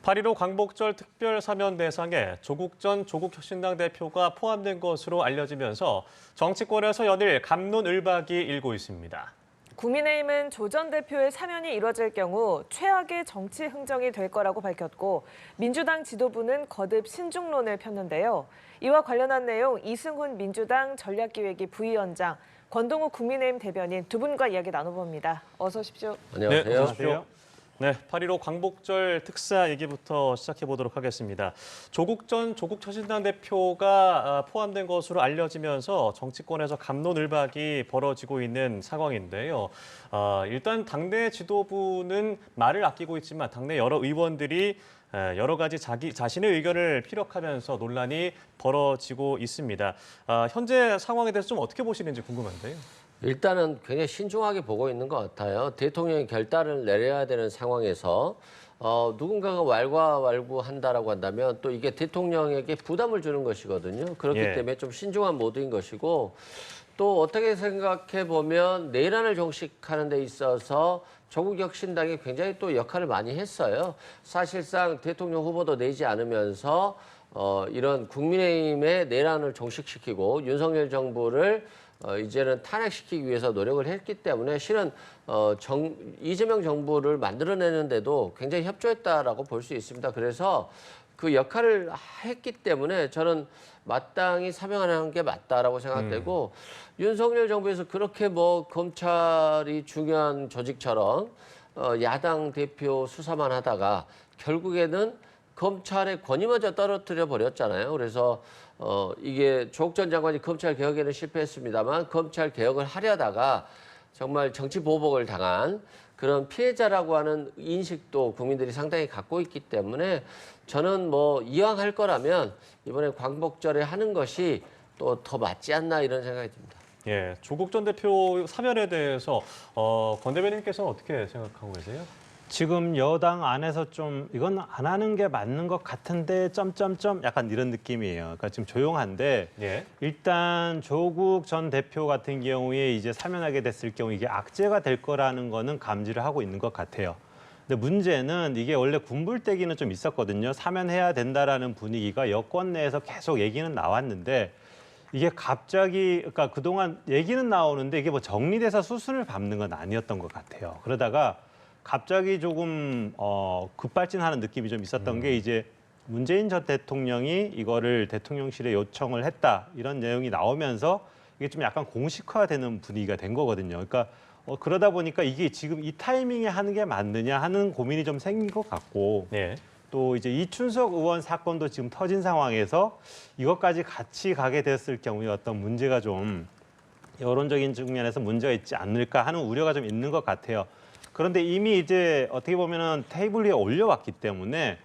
8.15 광복절 특별 사면 대상에 조국 전 조국혁신당 대표가 포함된 것으로 알려지면서 정치권에서 연일 갑론을박이 일고 있습니다. 국민의힘은 조 전 대표의 사면이 이뤄질 경우 최악의 정치 흥정이 될 거라고 밝혔고 민주당 지도부는 거듭 신중론을 폈는데요. 이와 관련한 내용 이승훈 민주당 전략기획위 부위원장, 권동욱 국민의힘 대변인 두 분과 이야기 나눠봅니다. 어서 오십시오. 안녕하세요. 네, 어서 오십시오. 네, 8.15 광복절 특사 얘기부터 시작해 보도록 하겠습니다. 조국 전 조국혁신당 대표가 포함된 것으로 알려지면서 정치권에서 갑론을박이 벌어지고 있는 상황인데요. 일단 당내 지도부는 말을 아끼고 있지만 당내 여러 의원들이 여러 가지 자신의 의견을 피력하면서 논란이 벌어지고 있습니다. 현재 상황에 대해서 좀 어떻게 보시는지 궁금한데요. 일단은 굉장히 신중하게 보고 있는 것 같아요. 대통령이 결단을 내려야 되는 상황에서 누군가가 왈가왈부한다라고 한다면 또 이게 대통령에게 부담을 주는 것이거든요. 그렇기 때문에 좀 신중한 모드인 것이고 또 어떻게 생각해 보면 내란을 종식하는 데 있어서 조국혁신당이 굉장히 또 역할을 많이 했어요. 사실상 대통령 후보도 내지 않으면서 이런 국민의힘의 내란을 종식시키고 윤석열 정부를 이제는 탄핵시키기 위해서 노력을 했기 때문에 실은 이재명 정부를 만들어내는데도 굉장히 협조했다라고 볼 수 있습니다. 그래서 그 역할을 했기 때문에 저는 마땅히 사명하는 게 맞다라고 생각되고 윤석열 정부에서 그렇게 뭐 검찰이 중요한 조직처럼 야당 대표 수사만 하다가 결국에는 검찰의 권위마저 떨어뜨려 버렸잖아요. 그래서 이게 조국 전 장관이 검찰 개혁에는 실패했습니다만 검찰 개혁을 하려다가 정말 정치 보복을 당한 그런 피해자라고 하는 인식도 국민들이 상당히 갖고 있기 때문에 저는 뭐 이왕 할 거라면 이번에 광복절에 하는 것이 또 더 맞지 않나 이런 생각이 듭니다. 예, 조국 전 대표 사면에 대해서 권 대변인께서는 어떻게 생각하고 계세요? 지금 여당 안에서 좀 이건 안 하는 게 맞는 것 같은데 점점점 약간 이런 느낌이에요. 그러니까 지금 조용한데 일단 조국 전 대표 같은 경우에 이제 사면하게 됐을 경우 이게 악재가 될 거라는 거는 감지를 하고 있는 것 같아요. 근데 문제는 이게 원래 군불대기는 좀 있었거든요. 사면해야 된다라는 분위기가 여권 내에서 계속 얘기는 나왔는데 이게 갑자기 그러니까 그동안 얘기는 나오는데 이게 뭐 정리돼서 수순을 밟는 건 아니었던 것 같아요. 그러다가 갑자기 조금 급발진하는 느낌이 좀 있었던 게 이제 문재인 전 대통령이 이거를 대통령실에 요청을 했다 이런 내용이 나오면서 이게 좀 약간 공식화되는 분위기가 된 거거든요. 그러니까 그러다 보니까 이게 지금 이 타이밍에 하는 게 맞느냐 하는 고민이 좀 생긴 것 같고 또 이제 이춘석 의원 사건도 지금 터진 상황에서 이것까지 같이 가게 됐을 경우에 어떤 문제가 좀 여론적인 측면에서 문제가 있지 않을까 하는 우려가 좀 있는 것 같아요. 그런데 이미 이제 어떻게 보면은 테이블 위에 올려왔기 때문에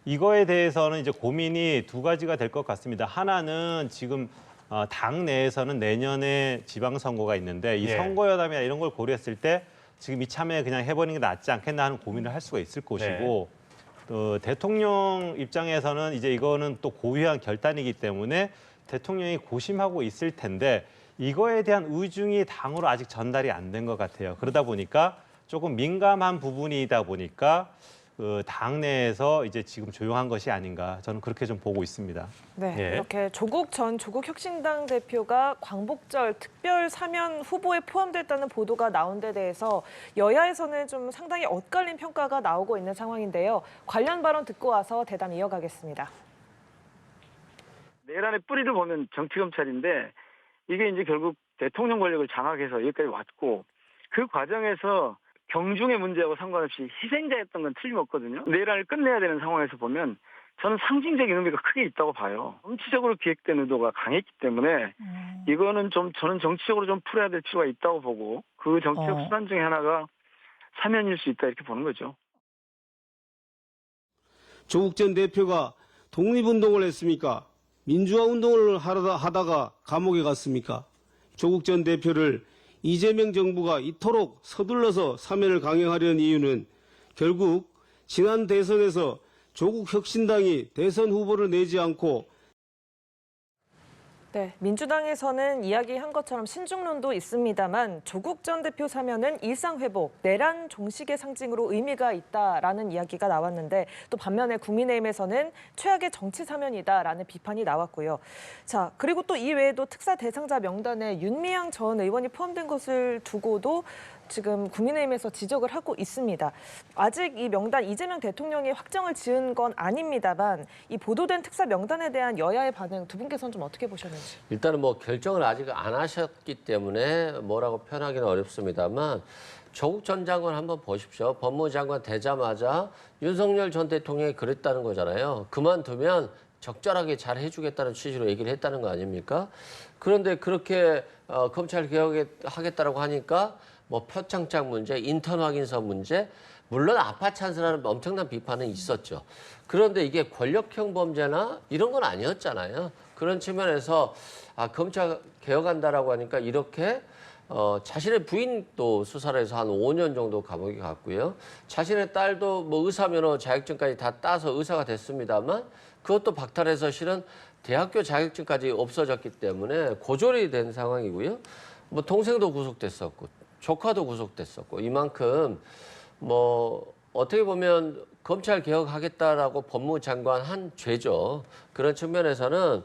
이거에 대해서는 이제 고민이 두 가지가 될 것 같습니다. 하나는 지금 당 내에서는 내년에 지방선거가 있는데 이 선거여담이나 이런 걸 고려했을 때 지금 이참에 그냥 해버리는 게 낫지 않겠나 하는 고민을 할 수가 있을 것이고 또 대통령 입장에서는 이제 이거는 또 고유한 결단이기 때문에 대통령이 고심하고 있을 텐데 이거에 대한 의중이 당으로 아직 전달이 안 된 것 같아요. 그러다 보니까 조금 민감한 부분이다 보니까 그 당내에서 이제 지금 조용한 것이 아닌가 저는 그렇게 좀 보고 있습니다. 네, 이렇게 조국 전 조국혁신당 대표가 광복절 특별 사면 후보에 포함됐다는 보도가 나온 데 대해서 여야에서는 좀 상당히 엇갈린 평가가 나오고 있는 상황인데요. 관련 발언 듣고 와서 대담 이어가겠습니다. 내란의 뿌리를 보면 정치검찰인데 이게 이제 결국 대통령 권력을 장악해서 여기까지 왔고 그 과정에서 경중의 문제하고 상관없이 희생자였던 건 틀림없거든요. 내란을 끝내야 되는 상황에서 보면 저는 상징적인 의미가 크게 있다고 봐요. 정치적으로 기획된 의도가 강했기 때문에 이거는 좀 저는 정치적으로 좀 풀어야 될 필요가 있다고 보고 그 정치적 수단 중에 하나가 사면일 수 있다 이렇게 보는 거죠. 조국 전 대표가 독립운동을 했습니까? 민주화운동을 하다가 감옥에 갔습니까? 조국 전 대표를 이재명 정부가 이토록 서둘러서 사면을 강행하려는 이유는 결국 지난 대선에서 조국 혁신당이 대선 후보를 내지 않고 네, 민주당에서는 이야기한 것처럼 신중론도 있습니다만 조국 전 대표 사면은 일상회복, 내란 종식의 상징으로 의미가 있다라는 이야기가 나왔는데 또 반면에 국민의힘에서는 최악의 정치 사면이다라는 비판이 나왔고요. 자, 그리고 또 이 외에도 특사 대상자 명단에 윤미향 전 의원이 포함된 것을 두고도 지금 국민의힘에서 지적을 하고 있습니다. 아직 이 명단 이재명 대통령이 확정을 지은 건 아닙니다만 이 보도된 특사 명단에 대한 여야의 반응 두 분께서는 좀 어떻게 보셨는지. 일단은 뭐 결정을 아직 안 하셨기 때문에 뭐라고 표현하기는 어렵습니다만 조국 전 장관 한번 보십시오. 법무장관 되자마자 윤석열 전 대통령이 그랬다는 거잖아요. 그만두면 적절하게 잘 해주겠다는 취지로 얘기를 했다는 거 아닙니까? 그런데 그렇게 검찰 개혁하겠다라고 하니까 뭐 표창장 문제, 인턴 확인서 문제, 물론 아파 찬스라는 엄청난 비판은 있었죠. 그런데 이게 권력형 범죄나 이런 건 아니었잖아요. 그런 측면에서 검찰 개혁한다라고 하니까 이렇게 자신의 부인도 수사를 해서 한 5년 정도 감옥에 갔고요. 자신의 딸도 뭐 의사면허 자격증까지 다 따서 의사가 됐습니다만 그것도 박탈해서 실은 대학교 자격증까지 없어졌기 때문에 고졸이 된 상황이고요. 뭐 동생도 구속됐었고 조카도 구속됐었고 이만큼 뭐 어떻게 보면 검찰 개혁하겠다라고 법무장관 한 죄죠. 그런 측면에서는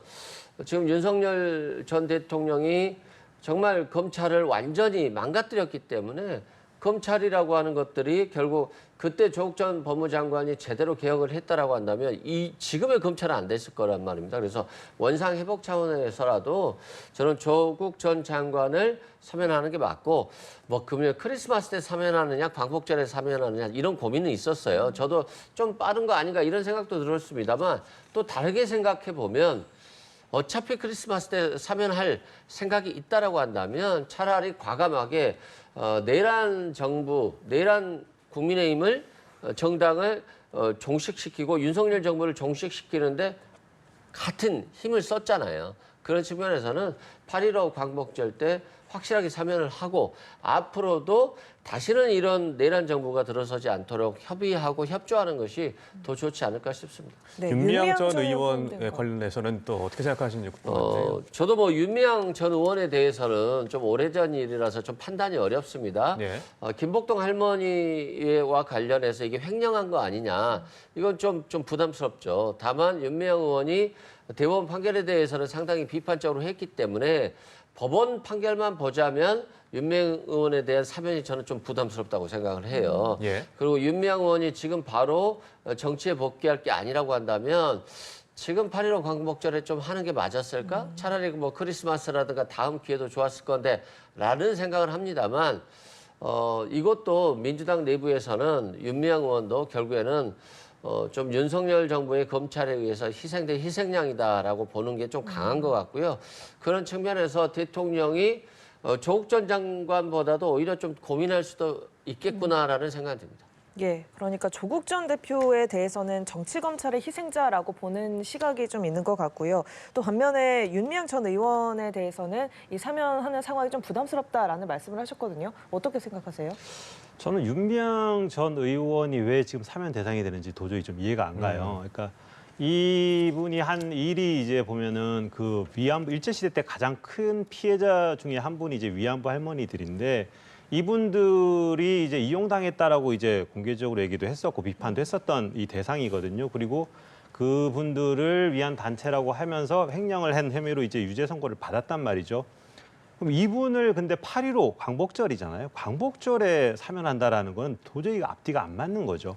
지금 윤석열 전 대통령이 정말 검찰을 완전히 망가뜨렸기 때문에 검찰이라고 하는 것들이 결국 그때 조국 전 법무장관이 제대로 개혁을 했다라고 한다면 이 지금의 검찰은 안 됐을 거란 말입니다. 그래서 원상 회복 차원에서라도 저는 조국 전 장관을 사면하는 게 맞고 뭐 금요일 크리스마스 때 사면하느냐 광복절에 사면하느냐 이런 고민은 있었어요. 저도 좀 빠른 거 아닌가 이런 생각도 들었습니다만 또 다르게 생각해 보면 어차피 크리스마스 때 사면할 생각이 있다라고 한다면 차라리 과감하게 내란 정부, 내란 국민의힘을 정당을 종식시키고 윤석열 정부를 종식시키는데 같은 힘을 썼잖아요. 그런 측면에서는 8.15 광복절 때 확실하게 사면을 하고 앞으로도 다시는 이런 내란 정부가 들어서지 않도록 협의하고 협조하는 것이 더 좋지 않을까 싶습니다. 네, 윤미향 전 포함된 의원 거. 관련해서는 또 어떻게 생각하시는지 궁금한데요. 저도 뭐 윤미향 전 의원에 대해서는 좀 오래전 일이라서 좀 판단이 어렵습니다. 네. 김복동 할머니와 관련해서 이게 횡령한 거 아니냐 이건 좀 부담스럽죠. 다만 윤미향 의원이 대법원 판결에 대해서는 상당히 비판적으로 했기 때문에 법원 판결만 보자면 윤미향 의원에 대한 사면이 저는 좀 부담스럽다고 생각을 해요. 예. 그리고 윤미향 의원이 지금 바로 정치에 복귀할 게 아니라고 한다면 지금 8.15 광복절에 좀 하는 게 맞았을까? 차라리 뭐 크리스마스라든가 다음 기회도 좋았을 건데 라는 생각을 합니다만 이것도 민주당 내부에서는 윤미향 의원도 결국에는 좀 윤석열 정부의 검찰에 의해서 희생된 희생양이다라고 보는 게 좀 강한 것 같고요. 그런 측면에서 대통령이 조국 전 장관보다도 오히려 좀 고민할 수도 있겠구나라는 생각이 듭니다. 예, 그러니까 조국 전 대표에 대해서는 정치 검찰의 희생자라고 보는 시각이 좀 있는 것 같고요. 또 반면에 윤미향 전 의원에 대해서는 이 사면하는 상황이 좀 부담스럽다라는 말씀을 하셨거든요. 어떻게 생각하세요? 저는 윤미향 전 의원이 왜 지금 사면 대상이 되는지 도저히 좀 이해가 안 가요. 그러니까 이분이 한 일이 이제 보면은 그 위안부 일제시대 때 가장 큰 피해자 중에 한 분이 이제 위안부 할머니들인데 이분들이 이제 이용당했다라고 이제 공개적으로 얘기도 했었고 비판도 했었던 이 대상이거든요. 그리고 그분들을 위한 단체라고 하면서 횡령을 한 혐의로 이제 유죄 선고를 받았단 말이죠. 그럼 이분을 근데 8.15 광복절이잖아요. 광복절에 사면한다라는 건 도저히 앞뒤가 안 맞는 거죠.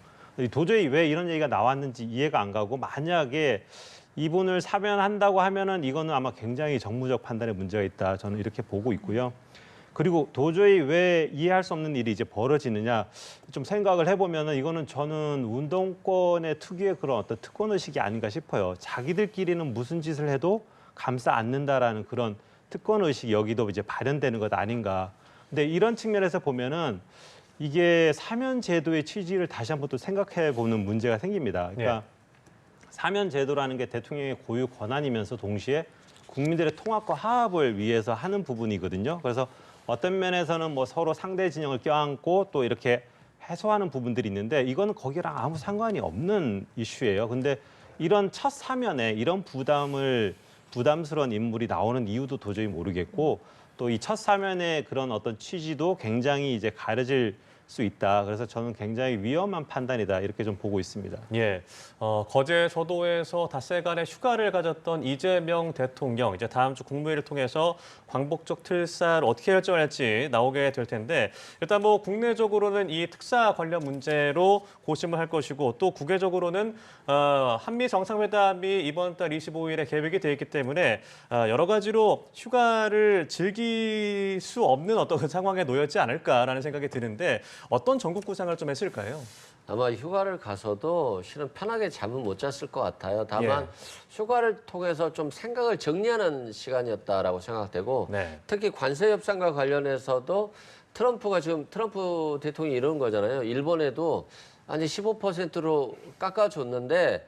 도저히 왜 이런 얘기가 나왔는지 이해가 안 가고 만약에 이분을 사면한다고 하면은 이거는 아마 굉장히 정무적 판단에 문제가 있다. 저는 이렇게 보고 있고요. 그리고 도저히 왜 이해할 수 없는 일이 이제 벌어지느냐 좀 생각을 해보면은 이거는 저는 운동권의 특유의 그런 어떤 특권 의식이 아닌가 싶어요. 자기들끼리는 무슨 짓을 해도 감싸 안는다라는 그런 특권 의식이 여기도 이제 발현되는 것 아닌가. 근데 이런 측면에서 보면은 이게 사면 제도의 취지를 다시 한번 또 생각해 보는 문제가 생깁니다. 그러니까 사면 제도라는 게 대통령의 고유 권한이면서 동시에 국민들의 통합과 화합을 위해서 하는 부분이거든요. 그래서 어떤 면에서는 뭐 서로 상대 진영을 껴안고 또 이렇게 해소하는 부분들이 있는데 이거는 거기랑 아무 상관이 없는 이슈예요. 근데 이런 첫 사면에 이런 부담을 부담스러운 인물이 나오는 이유도 도저히 모르겠고 또 이 첫 사면의 그런 어떤 취지도 굉장히 이제 가려질 수 있다. 그래서 저는 굉장히 위험한 판단이다. 이렇게 좀 보고 있습니다. 예, 거제 저도에서 닷새간의 휴가를 가졌던 이재명 대통령, 이제 다음 주 국무회의를 통해서 광복절 특사를 어떻게 결정할지 나오게 될 텐데 일단 뭐 국내적으로는 이 특사 관련 문제로 고심을 할 것이고 또 국외적으로는 한미 정상회담이 이번 달 25일에 계획이 돼 있기 때문에 여러 가지로 휴가를 즐길 수 없는 어떤 그 상황에 놓였지 않을까라는 생각이 드는데 어떤 전국 구상을 좀 했을까요? 아마 휴가를 가서도 실은 편하게 잠은 못 잤을 것 같아요. 다만 휴가를 통해서 좀 생각을 정리하는 시간이었다라고 생각되고 네. 특히 관세 협상과 관련해서도 트럼프가 지금 트럼프 대통령이 이런 거잖아요. 일본에도 아니 15%로 깎아줬는데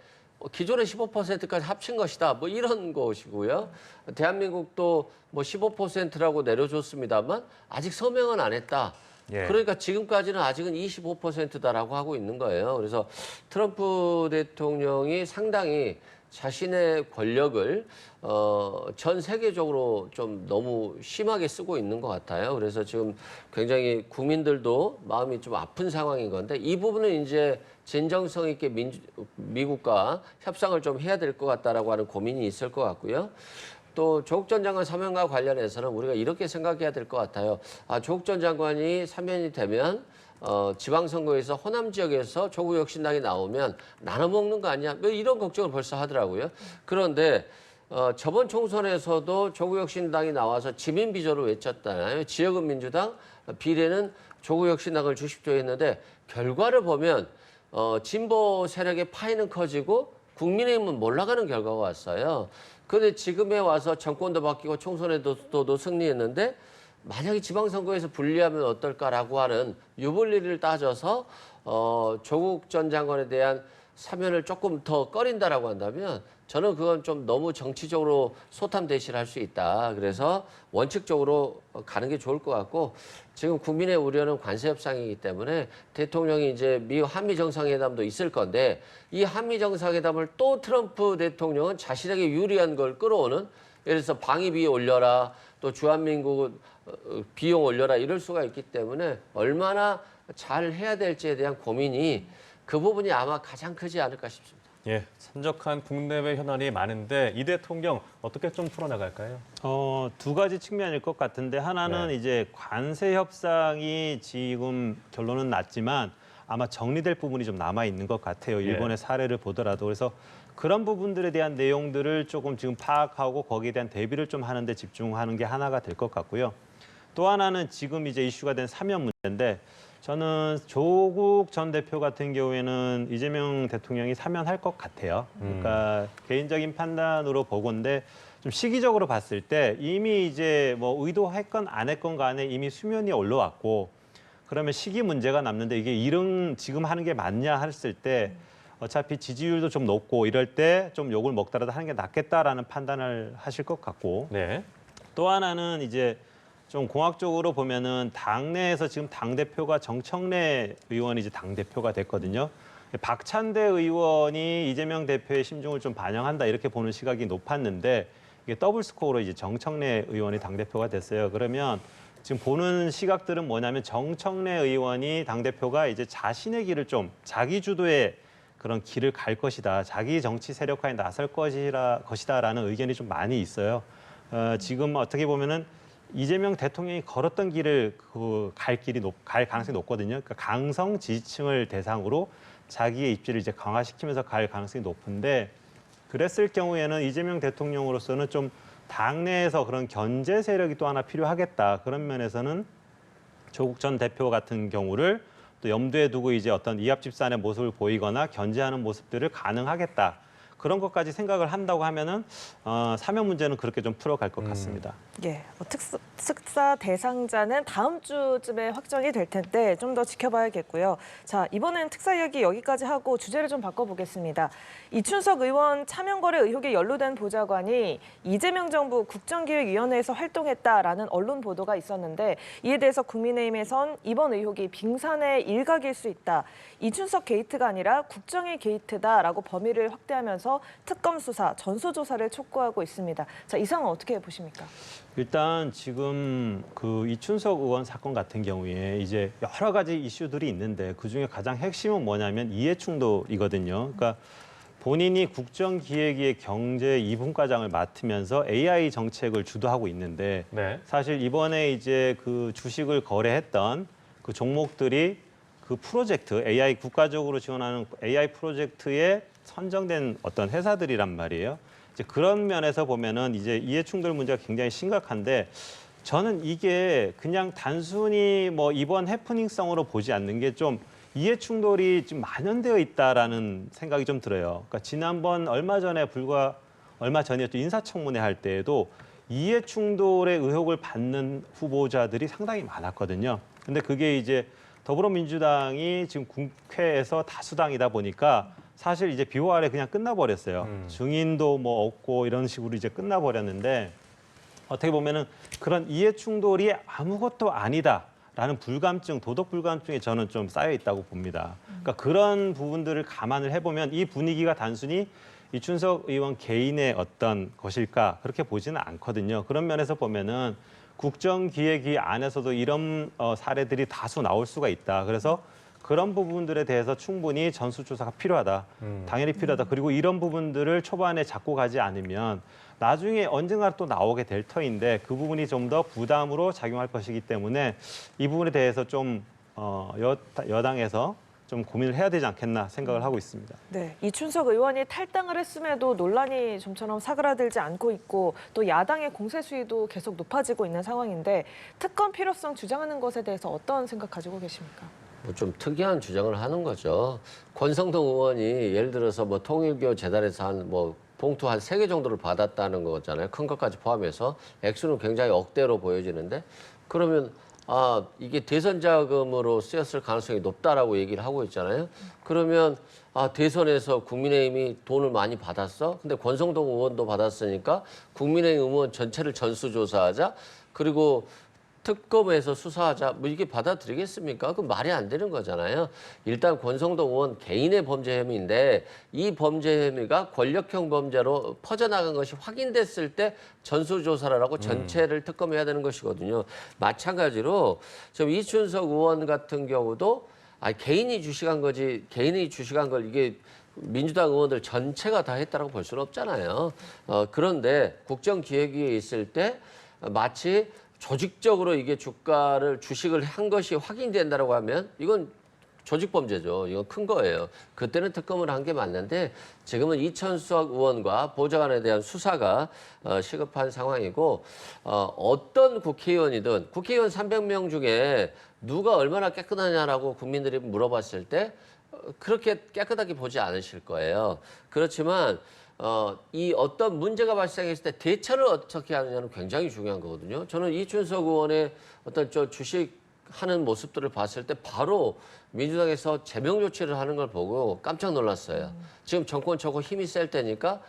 기존의 15%까지 합친 것이다. 뭐 이런 것이고요. 대한민국도 뭐 15%라고 내려줬습니다만 아직 서명은 안 했다. 예. 그러니까 지금까지는 아직은 25%다라고 하고 있는 거예요. 그래서 트럼프 대통령이 상당히 자신의 권력을 전 세계적으로 좀 너무 심하게 쓰고 있는 것 같아요. 그래서 지금 굉장히 국민들도 마음이 좀 아픈 상황인 건데 이 부분은 이제 진정성 있게 미국과 협상을 좀 해야 될 것 같다라고 하는 고민이 있을 것 같고요. 또 조국 전 장관 사면과 관련해서는 우리가 이렇게 생각해야 될 것 같아요. 조국 전 장관이 사면이 되면 지방선거에서 호남 지역에서 조국 혁신당이 나오면 나눠 먹는 거 아니야? 뭐 이런 걱정을 벌써 하더라고요. 그런데 저번 총선에서도 조국 혁신당이 나와서 지민 비조를 외쳤잖아요. 지역은 민주당, 비례는 조국 혁신당을 주십시오 했는데 결과를 보면 진보 세력의 파이는 커지고 국민의힘은 몰락하는 결과가 왔어요. 그런데 지금에 와서 정권도 바뀌고 총선에도 승리했는데 만약에 지방선거에서 불리하면 어떨까라고 하는 유불리를 따져서 조국 전 장관에 대한 사면을 조금 더 꺼린다라고 한다면 저는 그건 좀 너무 정치적으로 소탐대실할 수 있다. 그래서 원칙적으로 가는 게 좋을 것 같고 지금 국민의 우려는 관세 협상이기 때문에 대통령이 이제 한미 정상회담도 있을 건데 이 한미 정상회담을 또 트럼프 대통령은 자신에게 유리한 걸 끌어오는 예를 들어서 방위비 올려라 또 주한민국 비용 올려라 이럴 수가 있기 때문에 얼마나 잘 해야 될지에 대한 고민이 그 부분이 아마 가장 크지 않을까 싶습니다. 예, 산적한 국내외 현안이 많은데 이 대통령 어떻게 좀 풀어나갈까요? 두 가지 측면일 것 같은데 하나는 이제 관세 협상이 지금 결론은 났지만 아마 정리될 부분이 좀 남아 있는 것 같아요. 일본의 사례를 보더라도 그래서 그런 부분들에 대한 내용들을 조금 지금 파악하고 거기에 대한 대비를 좀 하는 데 집중하는 게 하나가 될 것 같고요. 또 하나는 지금 이제 이슈가 된 사면 문제인데 저는 조국 전 대표 같은 경우에는 이재명 대통령이 사면할 것 같아요. 그러니까 개인적인 판단으로 보건데 좀 시기적으로 봤을 때 이미 이제 뭐 의도했건 안 했건 간에 이미 수면이 올라왔고 그러면 시기 문제가 남는데 이게 지금 하는 게 맞냐 했을 때 어차피 지지율도 좀 높고 이럴 때 좀 욕을 먹더라도 하는 게 낫겠다라는 판단을 하실 것 같고 또 하나는 이제 좀 공학적으로 보면은 당내에서 지금 당대표가 정청래 의원이 이제 당대표가 됐거든요. 박찬대 의원이 이재명 대표의 심중을 좀 반영한다 이렇게 보는 시각이 높았는데 이게 더블 스코어로 이제 정청래 의원이 당대표가 됐어요. 그러면 지금 보는 시각들은 뭐냐면 정청래 의원이 당대표가 이제 자신의 길을 좀 자기 주도의 그런 길을 갈 것이다. 자기 정치 세력화에 나설 것이다라는 의견이 좀 많이 있어요. 지금 어떻게 보면은 이재명 대통령이 걸었던 길을 갈 가능성이 높거든요. 그러니까 강성 지지층을 대상으로 자기의 입지를 이제 강화시키면서 갈 가능성이 높은데 그랬을 경우에는 이재명 대통령으로서는 좀 당내에서 그런 견제 세력이 또 하나 필요하겠다. 그런 면에서는 조국 전 대표 같은 경우를 또 염두에 두고 이제 어떤 이합집산의 모습을 보이거나 견제하는 모습들을 가능하겠다. 그런 것까지 생각을 한다고 하면은 사면 문제는 그렇게 좀 풀어갈 것 같습니다. 예, 특사 대상자는 다음 주쯤에 확정이 될 텐데 좀 더 지켜봐야겠고요. 자, 이번엔 특사 이야기 여기까지 하고 주제를 좀 바꿔보겠습니다. 이춘석 의원 차명거래 의혹에 연루된 보좌관이 이재명 정부 국정기획위원회에서 활동했다라는 언론 보도가 있었는데 이에 대해서 국민의힘에선 이번 의혹이 빙산의 일각일 수 있다. 이춘석 게이트가 아니라 국정의 게이트다라고 범위를 확대하면서 나서서 특검 수사, 전수조사를 촉구하고 있습니다. 자, 이 상황 어떻게 보십니까? 일단 지금 그 이춘석 의원 사건 같은 경우에 이제 여러 가지 이슈들이 있는데 그중에 가장 핵심은 뭐냐면 이해충돌이거든요. 그러니까 본인이 국정기획위의 경제 2분과장을 맡으면서 AI 정책을 주도하고 있는데 네. 사실 이번에 이제 그 주식을 거래했던 그 종목들이 그 프로젝트 AI 국가적으로 지원하는 AI 프로젝트에 선정된 어떤 회사들이란 말이에요. 이제 그런 면에서 보면은 이제 이해충돌 문제가 굉장히 심각한데 저는 이게 그냥 단순히 뭐 이번 해프닝성으로 보지 않는 게 좀 이해충돌이 좀 만연되어 있다라는 생각이 좀 들어요. 그러니까 지난번 얼마 전이었죠. 인사청문회 할 때에도 이해충돌의 의혹을 받는 후보자들이 상당히 많았거든요. 근데 그게 이제 더불어민주당이 지금 국회에서 다수당이다 보니까 사실 이제 비호 아래 그냥 끝나버렸어요. 증인도 뭐 없고 이런 식으로 이제 끝나버렸는데 어떻게 보면은 그런 이해충돌이 아무것도 아니다라는 불감증, 도덕 불감증이 저는 좀 쌓여 있다고 봅니다. 그러니까 그런 부분들을 감안을 해보면 이 분위기가 단순히 이춘석 의원 개인의 어떤 것일까 그렇게 보지는 않거든요. 그런 면에서 보면은 국정기획위 안에서도 이런 사례들이 다수 나올 수가 있다. 그래서 그런 부분들에 대해서 충분히 전수조사가 필요하다. 당연히 필요하다. 그리고 이런 부분들을 초반에 잡고 가지 않으면 나중에 언젠가 또 나오게 될 터인데 그 부분이 좀 더 부담으로 작용할 것이기 때문에 이 부분에 대해서 좀 여당에서 좀 고민을 해야 되지 않겠나 생각을 하고 있습니다. 네, 이춘석 의원이 탈당을 했음에도 논란이 좀처럼 사그라들지 않고 있고 또 야당의 공세 수위도 계속 높아지고 있는 상황인데 특검 필요성 주장하는 것에 대해서 어떤 생각 가지고 계십니까? 뭐 좀 특이한 주장을 하는 거죠. 권성동 의원이 예를 들어서 뭐 통일교 재단에서 한 뭐 봉투 한 3개 정도를 받았다는 거잖아요. 큰 것까지 포함해서 액수는 굉장히 억대로 보여지는데 그러면 이게 대선 자금으로 쓰였을 가능성이 높다라고 얘기를 하고 있잖아요. 그러면 대선에서 국민의힘이 돈을 많이 받았어? 근데 권성동 의원도 받았으니까 국민의힘 의원 전체를 전수조사하자. 그리고 특검에서 수사하자. 뭐 이게 받아들이겠습니까? 그건 말이 안 되는 거잖아요. 일단 권성동 의원 개인의 범죄 혐의인데 이 범죄 혐의가 권력형 범죄로 퍼져나간 것이 확인됐을 때 전수조사를 하고 전체를 특검해야 되는 것이거든요. 마찬가지로 지금 이춘석 의원 같은 경우도 개인이 주식한 거지 개인이 주식한 걸 이게 민주당 의원들 전체가 다 했다라고 볼 수는 없잖아요. 그런데 국정기획위에 있을 때 마치 조직적으로 이게 주식을 한 것이 확인된다라고 하면 이건 조직범죄죠. 이건 큰 거예요. 그때는 특검을 한 게 맞는데 지금은 이춘석 의원과 보좌관에 대한 수사가 시급한 상황이고 어떤 국회의원이든 국회의원 300명 중에 누가 얼마나 깨끗하냐라고 국민들이 물어봤을 때 그렇게 깨끗하게 보지 않으실 거예요. 그렇지만 이 어떤 문제가 발생했을 때 대처를 어떻게 하느냐는 굉장히 중요한 거거든요. 저는 이춘석 의원의 어떤 주식하는 모습들을 봤을 때 바로 민주당에서 제명 조치를 하는 걸 보고 깜짝 놀랐어요. 지금 정권 저거 힘이 셀 때니까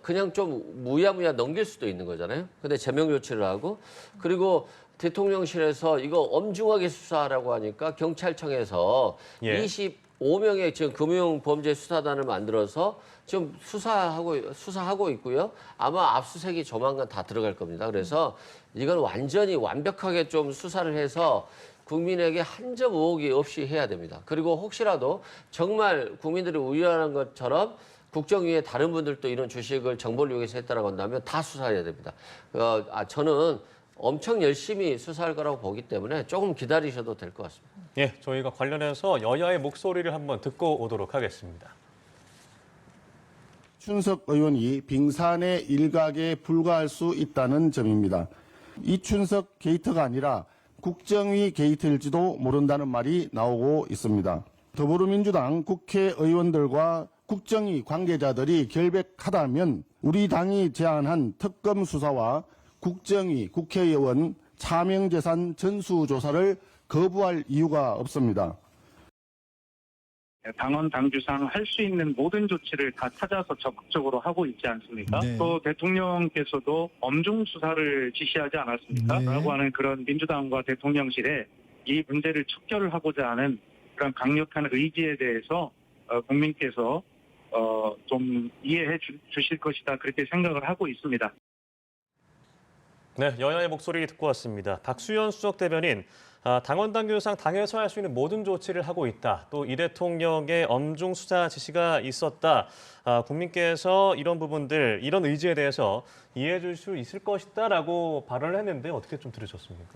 그냥 좀 무야무야 넘길 수도 있는 거잖아요. 근데 제명 조치를 하고 그리고 대통령실에서 이거 엄중하게 수사하라고 하니까 경찰청에서 25명의 지금 금융범죄 수사단을 만들어서 지금 수사하고 있고요. 아마 압수색이 조만간 다 들어갈 겁니다. 그래서 이건 완전히 완벽하게 좀 수사를 해서 국민에게 한 점 의혹이 없이 해야 됩니다. 그리고 혹시라도 정말 국민들이 우려하는 것처럼 국정위에 다른 분들도 이런 주식을 정보를 이용해서 했다라고 한다면 다 수사해야 됩니다. 저는 엄청 열심히 수사할 거라고 보기 때문에 조금 기다리셔도 될 것 같습니다. 예, 저희가 관련해서 여야의 목소리를 한번 듣고 오도록 하겠습니다. 이춘석 의원이 빙산의 일각에 불과할 수 있다는 점입니다. 이춘석 게이트가 아니라 국정위 게이트일지도 모른다는 말이 나오고 있습니다. 더불어민주당 국회의원들과 국정위 관계자들이 결백하다면 우리 당이 제안한 특검 수사와 국정위 국회의원 차명재산 전수조사를 거부할 이유가 없습니다. 당원 당규상 할 수 있는 모든 조치를 다 찾아서 적극적으로 하고 있지 않습니까? 네. 또 대통령께서도 엄중 수사를 지시하지 않았습니까? 네. 라고 하는 그런 민주당과 대통령실에 이 문제를 척결을 하고자 하는 그런 강력한 의지에 대해서 국민께서 좀 이해해 주실 것이다 그렇게 생각을 하고 있습니다. 네, 여야의 목소리 듣고 왔습니다. 박수현 수석 대변인, 당원 당규상 당에서 할 수 있는 모든 조치를 하고 있다. 또 이 대통령의 엄중 수사 지시가 있었다. 국민께서 이런 부분들, 이런 의지에 대해서 이해해 줄 수 있을 것이다라고 발언을 했는데 어떻게 좀 들으셨습니까?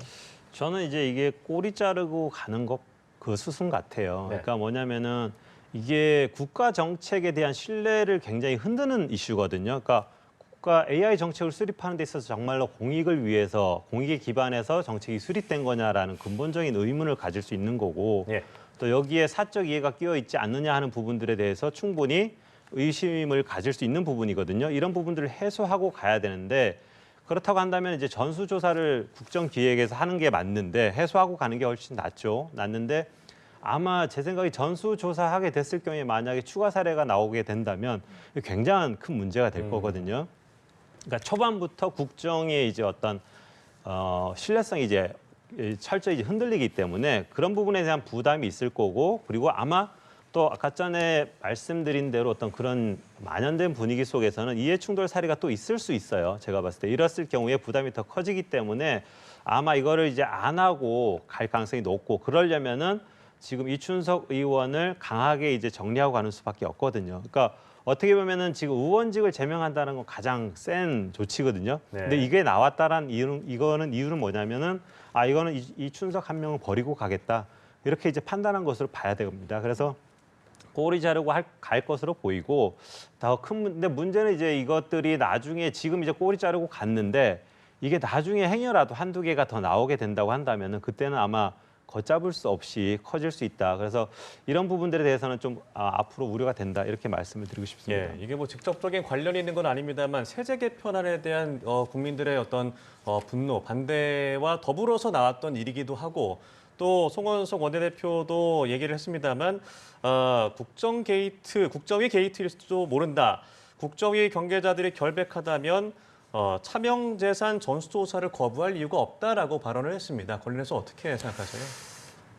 저는 이제 이게 꼬리 자르고 가는 것 그 수순 같아요. 네. 그러니까 뭐냐면은 이게 국가 정책에 대한 신뢰를 굉장히 흔드는 이슈거든요. 그러니까 국가 AI 정책을 수립하는 데 있어서 정말로 공익을 위해서 공익에 기반해서 정책이 수립된 거냐라는 근본적인 의문을 가질 수 있는 거고 예. 또 여기에 사적 이해가 끼어 있지 않느냐 하는 부분들에 대해서 충분히 의심을 가질 수 있는 부분이거든요. 이런 부분들을 해소하고 가야 되는데 그렇다고 한다면 이제 전수조사를 국정기획에서 하는 게 맞는데 해소하고 가는 게 훨씬 낫는데 아마 제 생각에 전수조사하게 됐을 경우에 만약에 추가 사례가 나오게 된다면 굉장한 큰 문제가 될 거거든요. 그러니까 초반부터 국정의 이제 어떤 신뢰성이 이제 철저히 이제 흔들리기 때문에 그런 부분에 대한 부담이 있을 거고 그리고 아마 또 아까 전에 말씀드린 대로 어떤 그런 만연된 분위기 속에서는 이해 충돌 사례가 또 있을 수 있어요. 제가 봤을 때 이랬을 경우에 부담이 더 커지기 때문에 아마 이거를 이제 안 하고 갈 가능성이 높고 그러려면은 지금 이춘석 의원을 강하게 이제 정리하고 가는 수밖에 없거든요. 그러니까 어떻게 보면은 지금 의원직을 제명한다는 건 가장 센 조치거든요. 네. 근데 이게 나왔다란 이유는 뭐냐면은 이거는 이춘석 한 명을 버리고 가겠다. 이렇게 이제 판단한 것으로 봐야 됩니다. 그래서 꼬리 자르고 갈 것으로 보이고 더 큰 근데 문제는 이제 이것들이 나중에 지금 이제 꼬리 자르고 갔는데 이게 나중에 행여라도 한두 개가 더 나오게 된다고 한다면은 그때는 아마 걷잡을 수 없이 커질 수 있다. 그래서 이런 부분들에 대해서는 좀 앞으로 우려가 된다. 이렇게 말씀을 드리고 싶습니다. 예, 이게 뭐 직접적인 관련이 있는 건 아닙니다만 세제 개편안에 대한 국민들의 어떤 분노, 반대와 더불어서 나왔던 일이기도 하고 또 송원석 원내대표도 얘기를 했습니다만 국정위 게이트일지도 모른다. 국정위 관계자들이 결백하다면 차명재산 전수조사를 거부할 이유가 없다라고 발언을 했습니다. 관련해서 어떻게 생각하세요?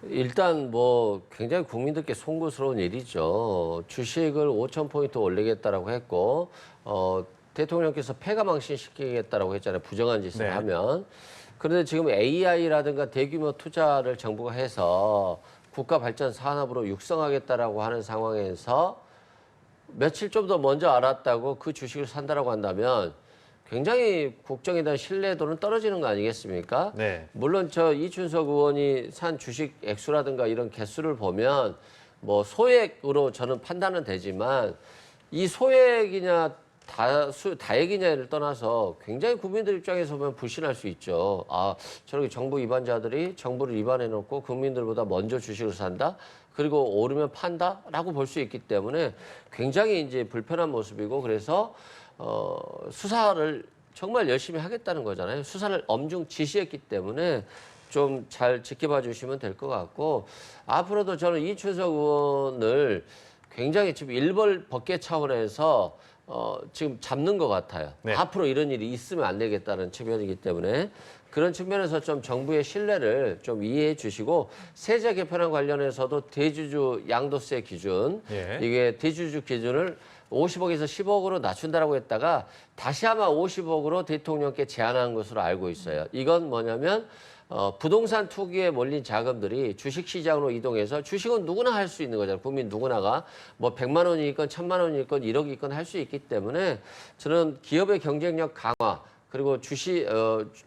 일단 뭐 굉장히 국민들께 송구스러운 일이죠. 주식을 5,000포인트 올리겠다라고 했고 대통령께서 폐가망신시키겠다라고 했잖아요. 부정한 짓을 네. 하면. 그런데 지금 AI라든가 대규모 투자를 정부가 해서 국가 발전 산업으로 육성하겠다라고 하는 상황에서 며칠 좀 더 먼저 알았다고 그 주식을 산다라고 한다면 굉장히 국정에 대한 신뢰도는 떨어지는 거 아니겠습니까? 네. 물론 저 이춘석 의원이 산 주식 액수라든가 이런 개수를 보면 뭐 소액으로 저는 판단은 되지만 이 소액이냐 다액이냐를 떠나서 굉장히 국민들 입장에서 보면 불신할 수 있죠. 저렇게 정부 위반자들이 정부를 위반해놓고 국민들보다 먼저 주식을 산다? 그리고 오르면 판다라고 볼 수 있기 때문에 굉장히 이제 불편한 모습이고 그래서 수사를 정말 열심히 하겠다는 거잖아요. 수사를 엄중 지시했기 때문에 좀 잘 지켜봐 주시면 될 것 같고 앞으로도 저는 이춘석 의원을 굉장히 지금 일벌 법계 차원에서 지금 잡는 것 같아요. 네. 앞으로 이런 일이 있으면 안 되겠다는 측면이기 때문에 그런 측면에서 좀 정부의 신뢰를 좀 이해해 주시고 세제 개편안 관련해서도 대주주 양도세 기준 예. 이게 대주주 기준을 50억에서 10억으로 낮춘다라고 했다가 다시 아마 50억으로 대통령께 제안한 것으로 알고 있어요. 이건 뭐냐면 부동산 투기에 몰린 자금들이 주식시장으로 이동해서 주식은 누구나 할 수 있는 거잖아요. 국민 누구나가 뭐 100만 원이건 1000만 원이건 1억이건 할 수 있기 때문에 저는 기업의 경쟁력 강화 그리고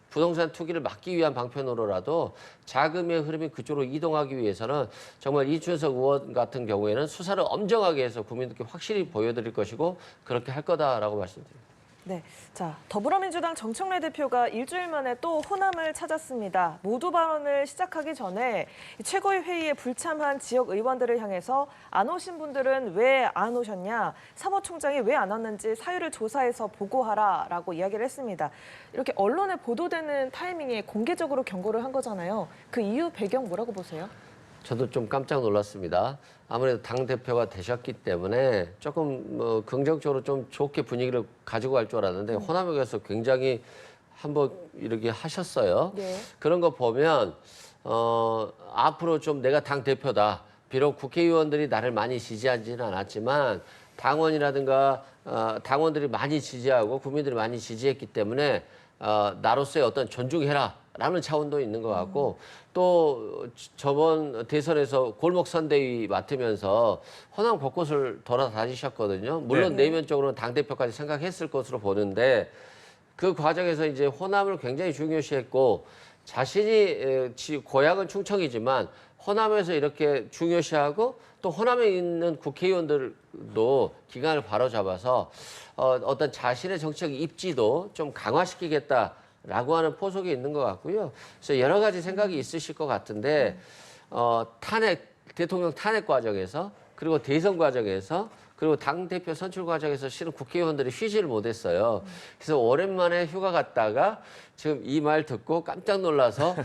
부동산 투기를 막기 위한 방편으로라도 자금의 흐름이 그쪽으로 이동하기 위해서는 정말 이춘석 의원 같은 경우에는 수사를 엄정하게 해서 국민들께 확실히 보여드릴 것이고 그렇게 할 거다라고 말씀드립니다. 네, 자 더불어민주당 정청래 대표가 일주일 만에 또 호남을 찾았습니다. 모두 발언을 시작하기 전에 최고위 회의에 불참한 지역 의원들을 향해서 안 오신 분들은 왜 안 오셨냐, 사무총장이 왜 안 왔는지 사유를 조사해서 보고하라라고 이야기를 했습니다. 이렇게 언론에 보도되는 타이밍에 공개적으로 경고를 한 거잖아요. 그 이유 배경 뭐라고 보세요? 저도 좀 깜짝 놀랐습니다. 아무래도 당대표가 되셨기 때문에 조금 긍정적으로 좀 좋게 분위기를 가지고 갈 줄 알았는데 호남에 가서 굉장히 한번 이렇게 하셨어요. 네. 그런 거 보면 앞으로 좀 내가 당대표다. 비록 국회의원들이 나를 많이 지지하지는 않았지만 당원이라든가 당원들이 많이 지지하고 국민들이 많이 지지했기 때문에 나로서의 어떤 존중해라라는 차원도 있는 것 같고 또 저번 대선에서 골목 선대위 맡으면서 호남 곳곳을 돌아다니셨거든요. 물론 내면적으로는 당대표까지 생각했을 것으로 보는데 그 과정에서 이제 호남을 굉장히 중요시했고 자신이 고향은 충청이지만 호남에서 이렇게 중요시하고 또 호남에 있는 국회의원들도 기강을 바로잡아서 어떤 자신의 정치적 입지도 좀 강화시키겠다라고 하는 포석이 있는 것 같고요. 그래서 여러 가지 생각이 있으실 것 같은데 대통령 탄핵 과정에서 그리고 대선 과정에서 그리고 당대표 선출 과정에서 실은 국회의원들이 쉬지를 못했어요. 그래서 오랜만에 휴가 갔다가 지금 이 말 듣고 깜짝 놀라서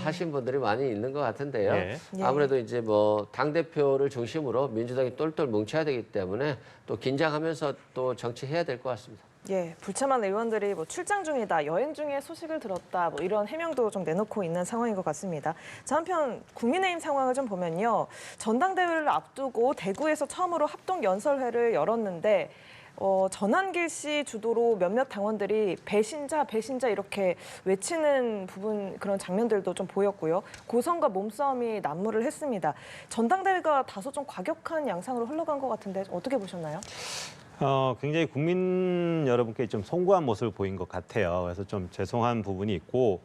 하신 분들이 많이 있는 것 같은데요. 예. 아무래도 이제 뭐 당대표를 중심으로 민주당이 똘똘 뭉쳐야 되기 때문에 또 긴장하면서 또 정치해야 될 것 같습니다. 예, 불참한 의원들이 뭐 출장 중이다, 여행 중에 소식을 들었다, 뭐 이런 해명도 좀 내놓고 있는 상황인 것 같습니다. 자, 한편 국민의힘 상황을 좀 보면요, 전당대회를 앞두고 대구에서 처음으로 합동 연설회를 열었는데 전한길 씨 주도로 몇몇 당원들이 배신자, 배신자 이렇게 외치는 부분 그런 장면들도 좀 보였고요. 고성과 몸싸움이 난무를 했습니다. 전당대회가 다소 좀 과격한 양상으로 흘러간 것 같은데 어떻게 보셨나요? 굉장히 국민 여러분께 좀 송구한 모습을 보인 것 같아요. 그래서 좀 죄송한 부분이 있고,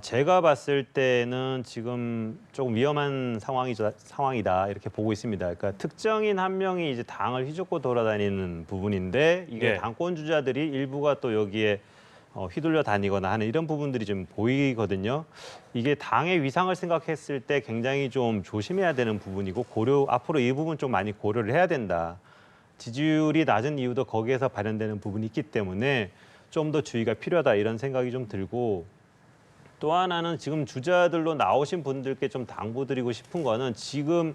제가 봤을 때는 지금 조금 위험한 상황이다 이렇게 보고 있습니다. 그러니까 특정인 한 명이 이제 당을 휘젓고 돌아다니는 부분인데 이게 예. 당권 주자들이 일부가 또 여기에 휘둘려 다니거나 하는 이런 부분들이 좀 보이거든요. 이게 당의 위상을 생각했을 때 굉장히 좀 조심해야 되는 부분이고 앞으로 이 부분 좀 많이 고려를 해야 된다. 지지율이 낮은 이유도 거기에서 발현되는 부분이 있기 때문에 좀 더 주의가 필요하다 이런 생각이 좀 들고 또 하나는 지금 주자들로 나오신 분들께 좀 당부드리고 싶은 거는 지금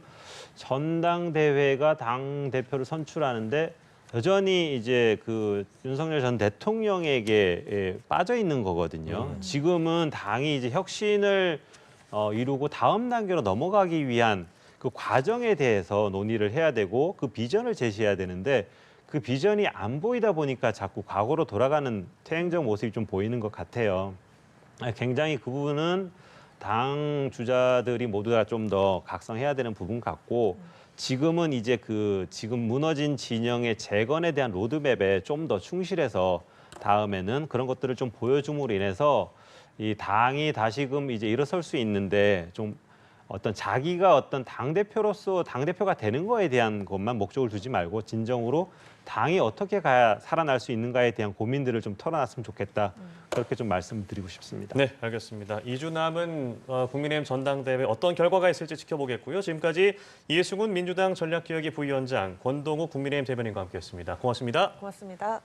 전당대회가 당대표를 선출하는데 여전히 이제 그 윤석열 전 대통령에게 빠져 있는 거거든요. 지금은 당이 이제 혁신을 이루고 다음 단계로 넘어가기 위한 그 과정에 대해서 논의를 해야 되고 그 비전을 제시해야 되는데 그 비전이 안 보이다 보니까 자꾸 과거로 돌아가는 퇴행적 모습이 좀 보이는 것 같아요. 굉장히 그 부분은 당 주자들이 모두 다 좀 더 각성해야 되는 부분 같고 지금은 이제 지금 무너진 진영의 재건에 대한 로드맵에 좀 더 충실해서 다음에는 그런 것들을 좀 보여줌으로 인해서 이 당이 다시금 이제 일어설 수 있는데 좀 자기가 당대표로서 당대표가 되는 거에 대한 것만 목적을 두지 말고 진정으로 당이 어떻게 가야 살아날 수 있는가에 대한 고민들을 좀 털어놨으면 좋겠다. 그렇게 좀 말씀드리고 싶습니다. 네, 알겠습니다. 2주 남은 국민의힘 전당대회 어떤 결과가 있을지 지켜보겠고요. 지금까지 이해승훈 민주당 전략기획위 부위원장, 권동욱 국민의힘 대변인과 함께했습니다. 고맙습니다. 고맙습니다.